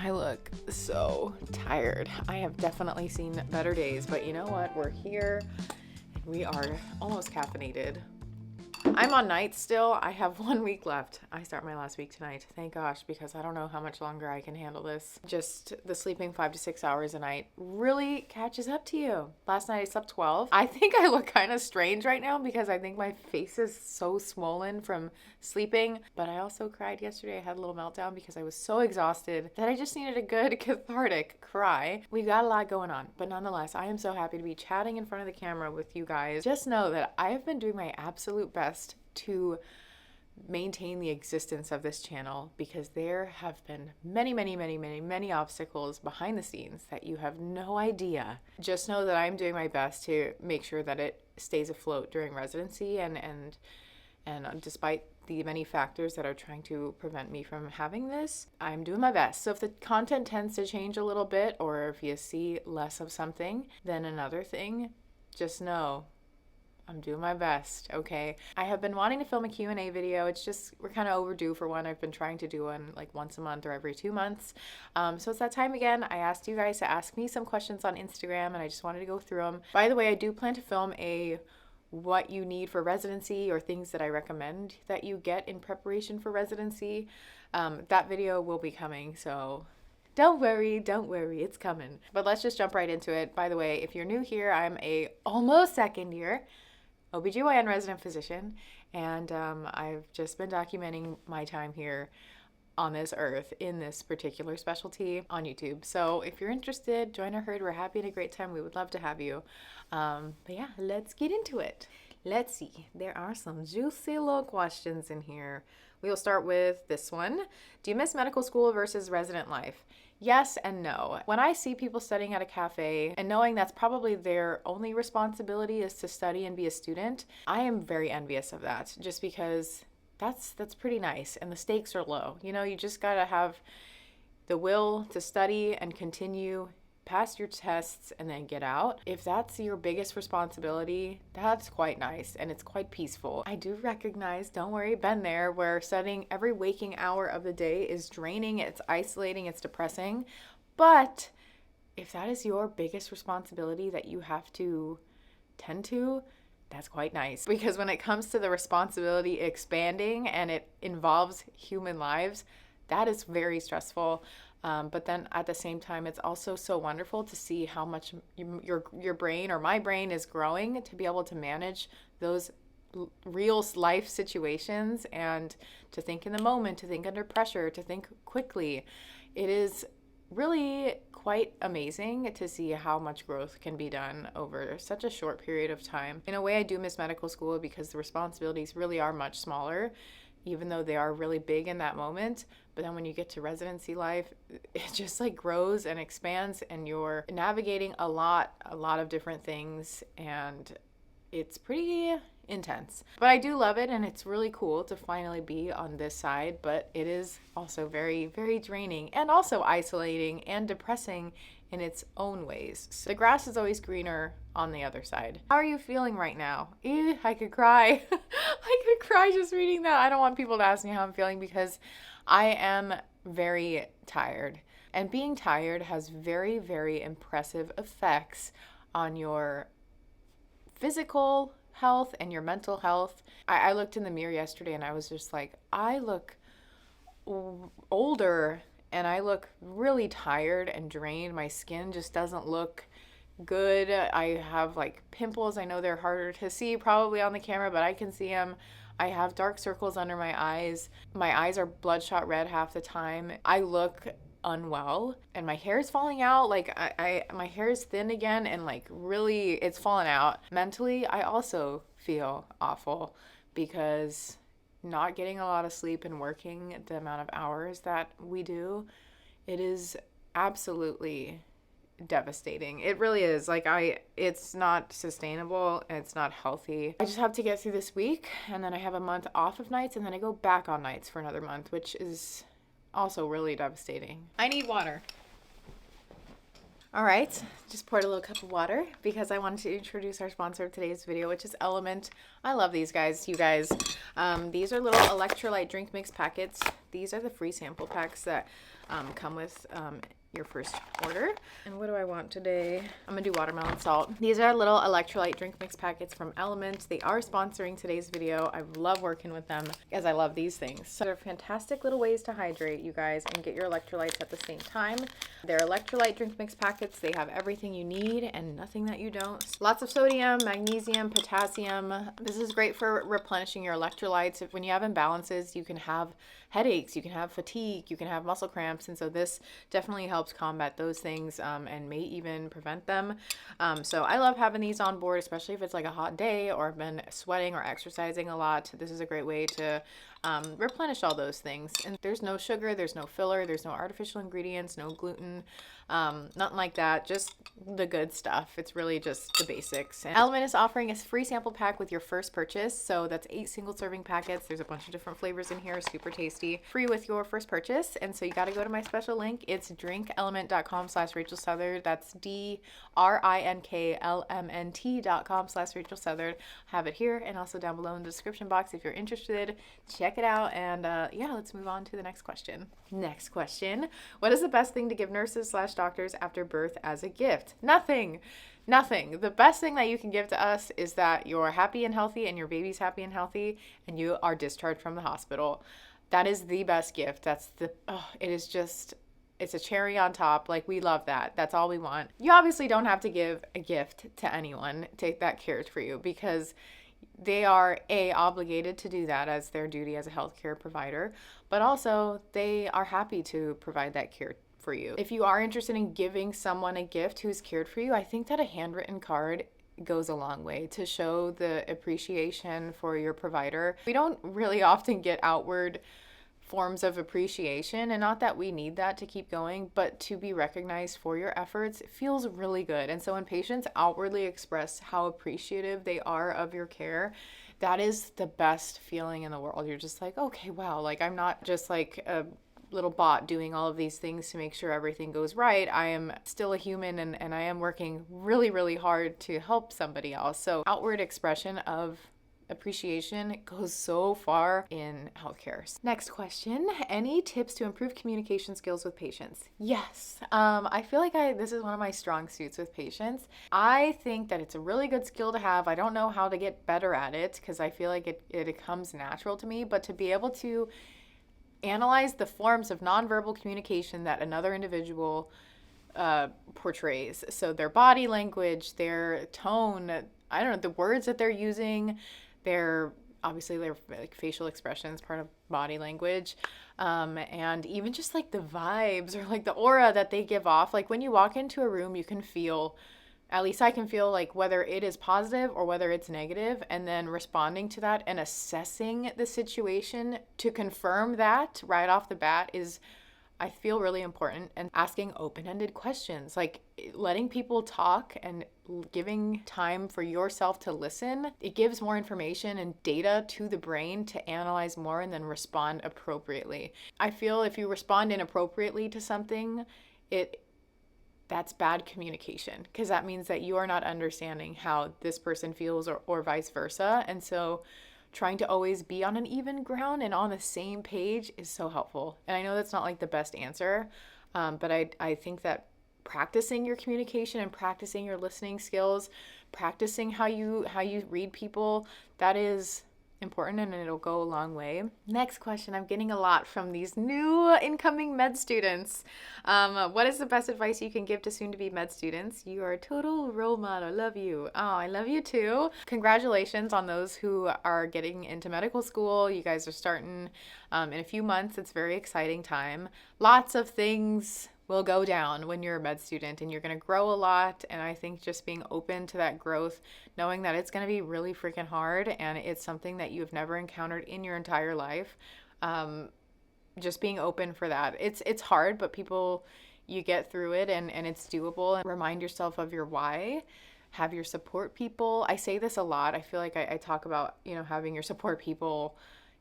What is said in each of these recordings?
I look so tired. I have definitely seen better days, but you know what? We're here and we are almost caffeinated. I'm on nights still. I have 1 week left. I start my last week tonight. Thank gosh, because I don't know how much longer I can handle this. Just the sleeping 5 to 6 hours a night really catches up to you. Last night I slept 12. I think I look kind of strange right now because I think my face is so swollen from sleeping. But I also cried yesterday. I had a little meltdown because I was so exhausted that I just needed a good cathartic cry. We've got a lot going on, but nonetheless, I am so happy to be chatting in front of the camera with you guys. Just know that I have been doing my absolute best to maintain the existence of this channel because there have been many obstacles behind the scenes that you have no idea. Just know that I'm doing my best to make sure that it stays afloat during residency and despite the many factors that are trying to prevent me from having this, I'm doing my best. So if the content tends to change a little bit or if you see less of something than another thing, just know I'm doing my best, okay? I have been wanting to film a Q&A video. It's just, we're kind of overdue for one. I've been trying to do one like once a month or every 2 months. So it's that time again. I asked you guys to ask me some questions on Instagram and I just wanted to go through them. By the way, I do plan to film a what you need for residency or things that I recommend that you get in preparation for residency. That video will be coming, so don't worry, it's coming. But let's just jump right into it. By the way, if you're new here, I'm a almost second year OBGYN resident physician, and I've just been documenting my time here on this earth in this particular specialty on YouTube. So if you're interested, join our herd. We're happy and a great time. We would love to have you. But yeah, let's get into it. Let's see. There are some juicy little questions in here. We'll start with this one. Do you miss medical school versus resident life? Yes and no. When I see people studying at a cafe and knowing that's probably their only responsibility is to study and be a student, I am very envious of that just because that's pretty nice and the stakes are low. You know, you just gotta have the will to study and continue, pass your tests, and then get out. If that's your biggest responsibility, that's quite nice and it's quite peaceful. I do recognize, don't worry, been there, where studying every waking hour of the day is draining, it's isolating, it's depressing. But if that is your biggest responsibility that you have to tend to, that's quite nice. Because when it comes to the responsibility expanding and it involves human lives, that is very stressful. But then at the same time, it's also so wonderful to see how much your brain or my brain is growing to be able to manage those real life situations and to think in the moment, to think under pressure, to think quickly. It is really quite amazing to see how much growth can be done over such a short period of time. In a way, I do miss medical school because the responsibilities really are much smaller, even though they are really big in that moment. But then when you get to residency life, it just like grows and expands and you're navigating a lot of different things and it's pretty intense. But I do love it and it's really cool to finally be on this side, but it is also very, very draining and also isolating and depressing in its own ways. So the grass is always greener on the other side. How are you feeling right now? I could cry. I could cry just reading that. I don't want people to ask me how I'm feeling because I am very tired. And being tired has very, very impressive effects on your physical health and your mental health. I looked in the mirror yesterday and I was just like, I look older and I look really tired and drained. My skin just doesn't look good. I have like pimples. I know they're harder to see probably on the camera, but I can see them. I have dark circles under my eyes. My eyes are bloodshot red half the time. I look unwell and my hair is falling out. Like my hair is thin again and like really it's falling out. Mentally, I also feel awful because not getting a lot of sleep and working the amount of hours that we do, it is absolutely devastating. It really is. Like it's not sustainable and it's not healthy. I just have to get through this week and then I have a month off of nights and then I go back on nights for another month, which is also really devastating. I need water. All right, just poured a little cup of water because I wanted to introduce our sponsor of today's video, which is Element. I love these guys, you guys. These are little electrolyte drink mix packets. These are the free sample packs that come with your first order. And what do I want today? I'm gonna do watermelon salt. These are little electrolyte drink mix packets from Element. They are sponsoring today's video. I love working with them as I love these things. So they're fantastic little ways to hydrate, you guys, and get your electrolytes at the same time. They're electrolyte drink mix packets. They have everything you need and nothing that you don't. Lots of sodium, magnesium, potassium. This is great for replenishing your electrolytes. When you have imbalances, you can have headaches, you can have fatigue, you can have muscle cramps, and so this definitely helps combat those things and may even prevent them. So I love having these on board, especially if it's like a hot day or I've been sweating or exercising a lot. This is a great way to replenish all those things. And there's no sugar, there's no filler, there's no artificial ingredients, no gluten, nothing like that, just the good stuff. It's really just the basics. And Element is offering a free sample pack with your first purchase. So that's 8 single serving packets. There's a bunch of different flavors in here, super tasty, free with your first purchase. And so you got to go to my special link. It's drinkelement.com/Rachel Southard. That's DRINKLMNT.com/Rachel Southard. Have it here and also down below in the description box if you're interested. Check it out. And yeah, let's move on to the next question. Next question. What is the best thing to give nurses/doctors after birth as a gift? Nothing. The best thing that you can give to us is that you're happy and healthy and your baby's happy and healthy and you are discharged from the hospital. That is the best gift. It's a cherry on top. Like, we love that. That's all we want. You obviously don't have to give a gift to anyone that cares for you, because they are obligated to do that as their duty as a healthcare provider, but also they are happy to provide that care for you. If you are interested in giving someone a gift who's cared for you, I think that a handwritten card goes a long way to show the appreciation for your provider. We don't really often get outward forms of appreciation, and not that we need that to keep going, but to be recognized for your efforts, it feels really good. And so when patients outwardly express how appreciative they are of your care, that is the best feeling in the world. You're just like, okay, wow, like I'm not just like a little bot doing all of these things to make sure everything goes right. I am still a human and I am working really, really hard to help somebody else. So outward expression of appreciation goes so far in healthcare. Next question. Any tips to improve communication skills with patients? Yes. I feel like this is one of my strong suits with patients. I think that it's a really good skill to have. I don't know how to get better at it because I feel like it comes natural to me, but to be able to analyze the forms of nonverbal communication that another individual portrays. So their body language, their tone, I don't know, the words that they're using, their like facial expressions, part of body language, and even just like the vibes or like the aura that they give off. Like when you walk into a room, you can feel, at least I can feel, like whether it is positive or whether it's negative, and then responding to that and assessing the situation to confirm that right off the bat is, I feel, really important. And asking open-ended questions, like letting people talk and giving time for yourself to listen. It gives more information and data to the brain to analyze more and then respond appropriately. I feel if you respond inappropriately to something, that's bad communication, because that means that you are not understanding how this person feels or vice versa. And so trying to always be on an even ground and on the same page is so helpful. And I know that's not like the best answer, but I think that practicing your communication and practicing your listening skills, practicing how you read people, that is important and it'll go a long way. Next question. I'm getting a lot from these new incoming med students. What is the best advice you can give to soon to be med students? You are a total role model. I love you. Oh, I love you too. Congratulations on those who are getting into medical school. You guys are starting in a few months. It's a very exciting time. Lots of things will go down when you're a med student and you're going to grow a lot. And I think just being open to that growth, knowing that it's going to be really freaking hard and it's something that you've never encountered in your entire life, just being open for that. It's hard, but you get through it and it's doable. And remind yourself of your why. Have your support people. I say this a lot. I feel like I talk about, having your support people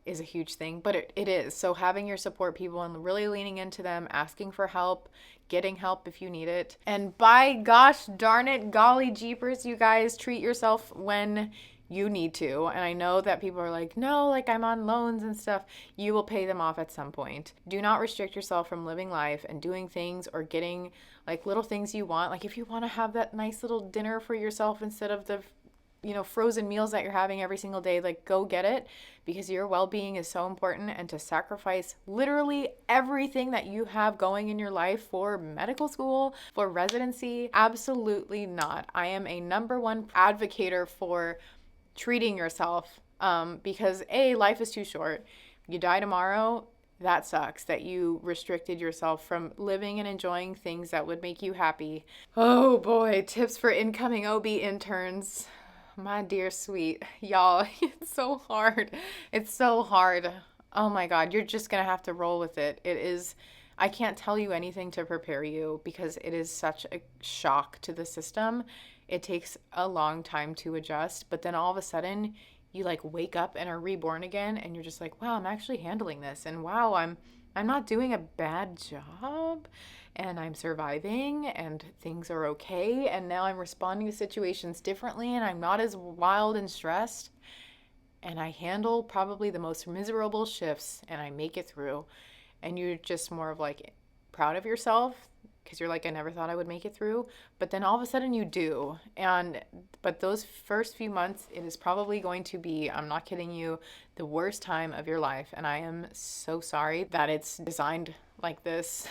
is a huge thing, but it is. So having your support people and really leaning into them, asking for help, getting help if you need it. And by gosh darn it, golly jeepers, you guys, treat yourself when You need to. And I know that people are like, no, like I'm on loans and stuff. You will pay them off at some point. Do not restrict yourself from living life and doing things or getting like little things you want. Like if you want to have that nice little dinner for yourself instead of the frozen meals that you're having every single day, like go get it, because your well-being is so important. And to sacrifice literally everything that you have going in your life for medical school, for residency, absolutely not. I am a number one advocator for treating yourself, because life is too short. You die tomorrow. That sucks that you restricted yourself from living and enjoying things that would make you happy. Oh boy, tips for incoming OB interns. My dear sweet, y'all, it's so hard. It's so hard. Oh my God, you're just gonna have to roll with it. It is, I can't tell you anything to prepare you because it is such a shock to the system. It takes a long time to adjust, but then all of a sudden you like wake up and are reborn again, and you're just like, wow, I'm actually handling this, and wow, I'm not doing a bad job, and I'm surviving, and things are okay, and now I'm responding to situations differently, and I'm not as wild and stressed, and I handle probably the most miserable shifts, and I make it through. And you're just more of like proud of yourself because you're like, I never thought I would make it through, but then all of a sudden you do. But those first few months, it is probably going to be, I'm not kidding you, the worst time of your life, and I am so sorry that it's designed like this.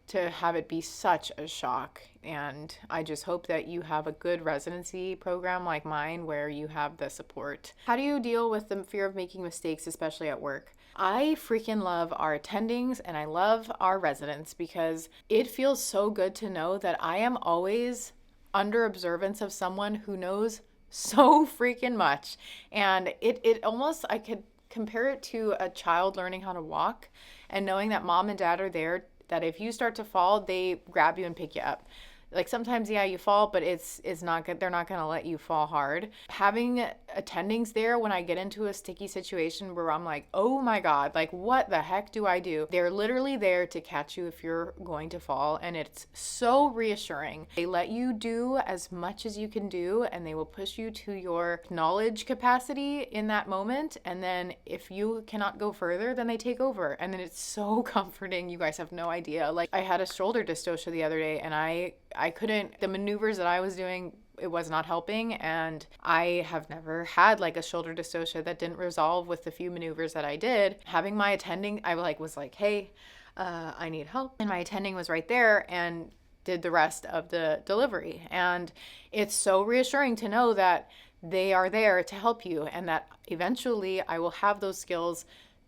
To have it be such a shock. And I just hope that you have a good residency program like mine where you have the support. How do you deal with the fear of making mistakes, especially at work? I freaking love our attendings and I love our residents because it feels so good to know that I am always under observance of someone who knows so freaking much. And it almost, I could compare it to a child learning how to walk and knowing that mom and dad are there, that if you start to fall, they grab you and pick you up. Like sometimes, yeah, you fall, but it's not good. They're not going to let you fall hard. Having attendings there when I get into a sticky situation where I'm like, oh my God, like what the heck do I do? They're literally there to catch you if you're going to fall. And it's so reassuring. They let you do as much as you can do, and they will push you to your knowledge capacity in that moment. And then if you cannot go further, then they take over. And then it's so comforting. You guys have no idea. Like I had a shoulder dystocia the other day, and I couldn't, the maneuvers that I was doing, it was not helping. And I have never had like a shoulder dystocia that didn't resolve with the few maneuvers that I did. Having my attending, I was like, hey, I need help. And my attending was right there and did the rest of the delivery. And it's so reassuring to know that they are there to help you and that eventually I will have those skills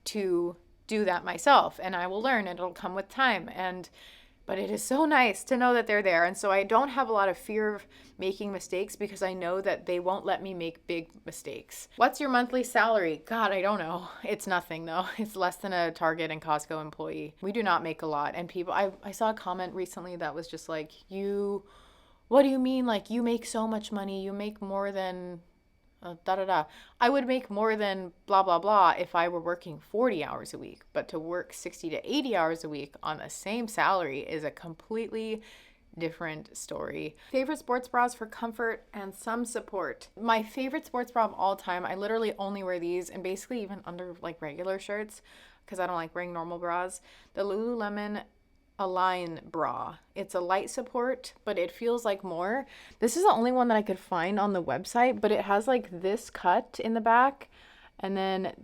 to do that myself, and I will learn, and it'll come with time. But it is so nice to know that they're there. And so I don't have a lot of fear of making mistakes because I know that they won't let me make big mistakes. What's your monthly salary? God, I don't know. It's nothing though. It's less than a Target and Costco employee. We do not make a lot. And people, I saw a comment recently that was just like, what do you mean? Like you make so much money. You make more than I would make more than blah, blah, blah if I were working 40 hours a week. But to work 60 to 80 hours a week on the same salary is a completely different story. Favorite sports bras for comfort and some support. My favorite sports bra of all time, I literally only wear these and basically even under like regular shirts because I don't like wearing normal bras. The Lululemon Align bra. It's a light support, but it feels like more. This is the only one that I could find on the website, but it has like this cut in the back and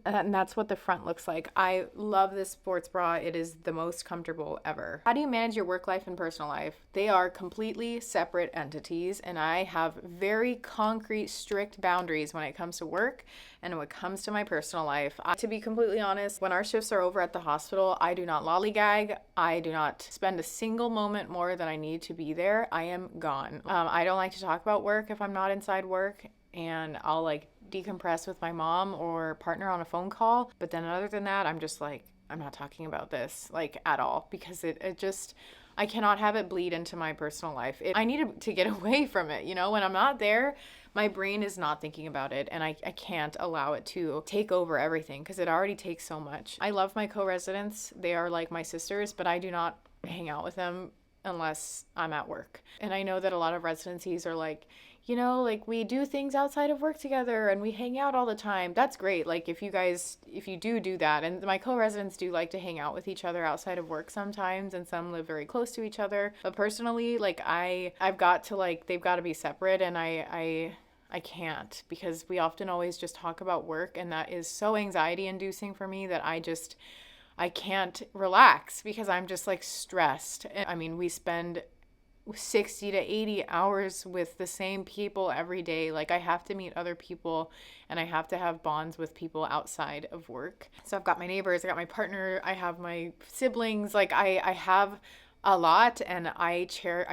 that's what the front looks like. I love this sports bra. It is the most comfortable ever. How do you manage your work life and personal life? They are completely separate entities, and I have very concrete, strict boundaries when it comes to work and when it comes to my personal life. To be completely honest, when our shifts are over at the hospital, I do not lollygag. I do not spend a single moment more than I need to be there. I am gone. I don't like to talk about work if I'm not inside work, and I'll like decompress with my mom or partner on a phone call. But then other than that, I'm just like, I'm not talking about this like at all because it just, I cannot have it bleed into my personal life. I need to get away from it. When I'm not there, my brain is not thinking about it, and I can't allow it to take over everything because it already takes so much. I love my co-residents. They are like my sisters, but I do not hang out with them unless I'm at work. And I know that a lot of residencies are like, like we do things outside of work together and we hang out all the time. That's great. Like if you do that, and my co-residents do like to hang out with each other outside of work sometimes, and some live very close to each other. But personally, like I've got to like, they've got to be separate, and I can't, because we often always just talk about work, and that is so anxiety inducing for me that I can't relax because I'm just like stressed. I mean, we spend 60 to 80 hours with the same people every day. Like I have to meet other people, and I have to have bonds with people outside of work. So I've got my neighbors, I got my partner, I have my siblings. Like I have a lot, and I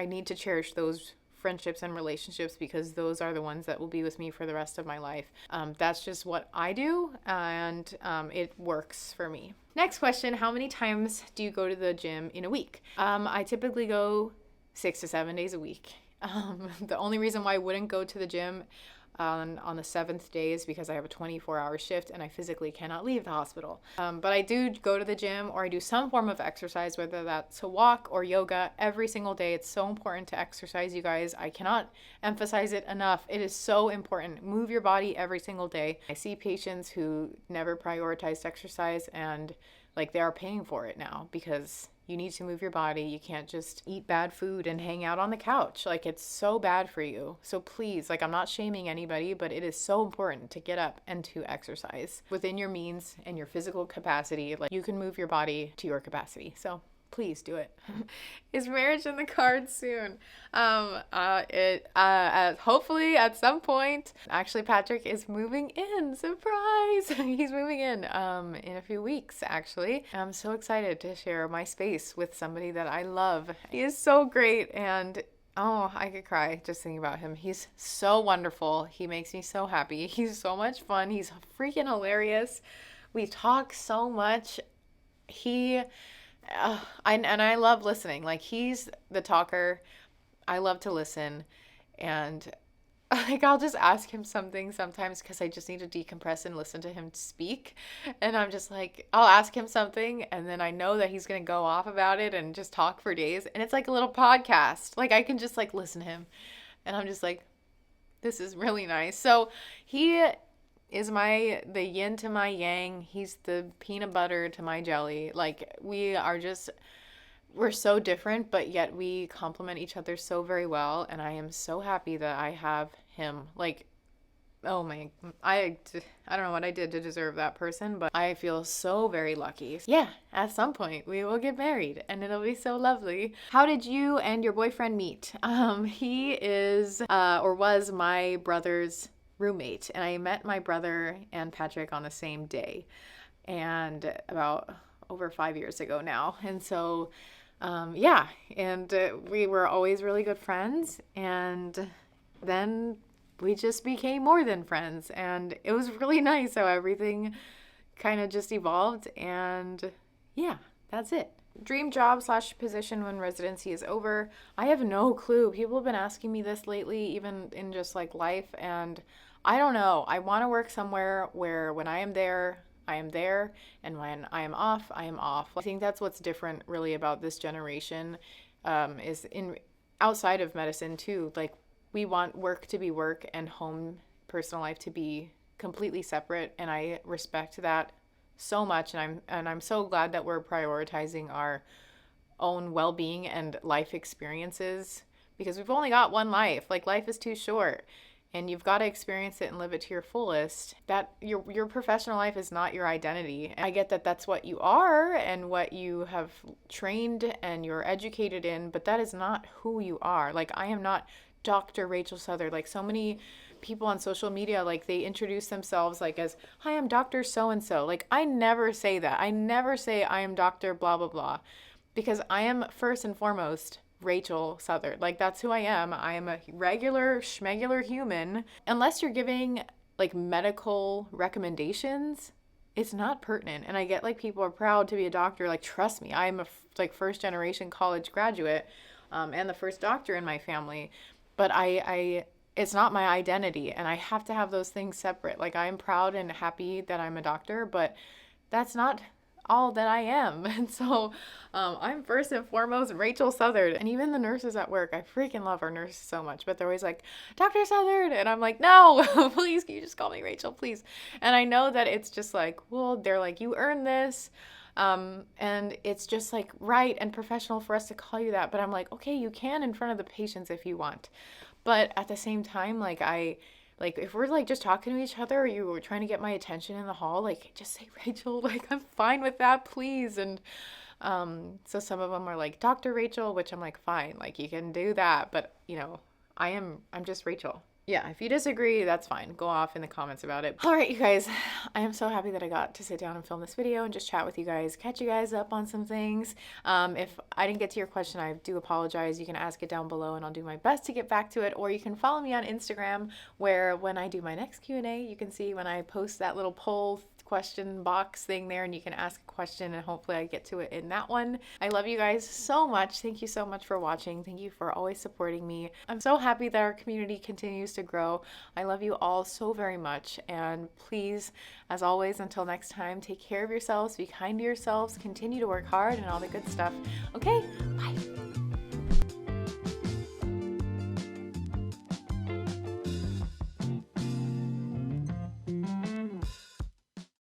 need to cherish those friendships and relationships, because those are the ones that will be with me for the rest of my life. That's just what I do, and it works for me. Next question, how many times do you go to the gym in a week? I typically go 6 to 7 days a week. The only reason why I wouldn't go to the gym on the 7th day is because I have a 24-hour shift and I physically cannot leave the hospital. But I do go to the gym, or I do some form of exercise, whether that's a walk or yoga, every single day. It's so important to exercise, you guys. I cannot emphasize it enough. It is so important. Move your body every single day. I see patients who never prioritized exercise, and like they are paying for it now, because you need to move your body. You can't just eat bad food and hang out on the couch. Like it's so bad for you. So please, like I'm not shaming anybody, but it is so important to get up and to exercise within your means and your physical capacity. Like you can move your body to your capacity. So please do it. Is marriage in the cards soon? Hopefully at some point. Actually, Patrick is moving in. Surprise! He's moving in a few weeks, actually. I'm so excited to share my space with somebody that I love. He is so great, and oh, I could cry just thinking about him. He's so wonderful. He makes me so happy. He's so much fun. He's freaking hilarious. We talk so much. I love listening. Like he's the talker. I love to listen, and like I'll just ask him something sometimes because I just need to decompress and listen to him speak. And I'm just like, I'll ask him something, and then I know that he's gonna go off about it and just talk for days. And it's like a little podcast. Like I can just like listen to him, and I'm just like, this is really nice. So he is the yin to my yang. He's the peanut butter to my jelly. Like we're so different, but yet we complement each other so very well. And I am so happy that I have him. Like, oh my, I don't know what I did to deserve that person, but I feel so very lucky. Yeah, at some point we will get married and it'll be so lovely. How did you and your boyfriend meet? He is, or was my brother's roommate, and I met my brother and Patrick on the same day, and about over 5 years ago now. And so we were always really good friends, and then we just became more than friends, and it was really nice how everything kind of just evolved. And yeah, that's it. Dream job / position when residency is over. I have no clue. People have been asking me this lately, even in just like life, and I don't know. I want to work somewhere where when I am there, I am there, and when I am off, I am off. I think that's what's different really about this generation, is in outside of medicine too. Like we want work to be work and home, personal life to be completely separate, and I respect that so much, and I'm so glad that we're prioritizing our own well-being and life experiences, because we've only got one life. Like life is too short, and you've got to experience it and live it to your fullest. That your professional life is not your identity. I get that that's what you are and what you have trained and you're educated in, but that is not who you are. Like I am not Dr. Rachel Southard. Like so many people on social media, like they introduce themselves like as, hi, I'm Dr. So-and-so. Like I never say that. I never say I am Dr. blah, blah, blah, because I am first and foremost Rachel Southard. Like that's who I am. I am a regular schmegular human. Unless you're giving like medical recommendations, it's not pertinent. And I get like people are proud to be a doctor. Like trust me, I'm a like first generation college graduate, and the first doctor in my family. But I it's not my identity, and I have to have those things separate. Like I'm proud and happy that I'm a doctor, but that's not all that I am. And so I'm first and foremost Rachel Southard. And even the nurses at work, I freaking love our nurses so much, but they're always like, Dr. Southard. And I'm like, no, please, can you just call me Rachel, please? And I know that it's just like, well, they're like, you earned this. And it's just like right and professional for us to call you that. But I'm like, okay, you can in front of the patients if you want. But at the same time, like if we're like just talking to each other or you were trying to get my attention in the hall, like just say Rachel, like I'm fine with that, please. And so some of them are like Dr. Rachel, which I'm like, fine, like you can do that. But I'm just Rachel. Yeah, if you disagree, that's fine. Go off in the comments about it. All right, you guys, I am so happy that I got to sit down and film this video and just chat with you guys, catch you guys up on some things. If I didn't get to your question, I do apologize. You can ask it down below and I'll do my best to get back to it. Or you can follow me on Instagram, where when I do my next Q&A, you can see when I post that little poll question box thing there, and you can ask a question and hopefully I get to it in that one. I love you guys so much. Thank you so much for watching. Thank you for always supporting me. I'm so happy that our community continues to grow. I love you all so very much, and please, as always, until next time, take care of yourselves, be kind to yourselves, continue to work hard and all the good stuff. Okay, bye.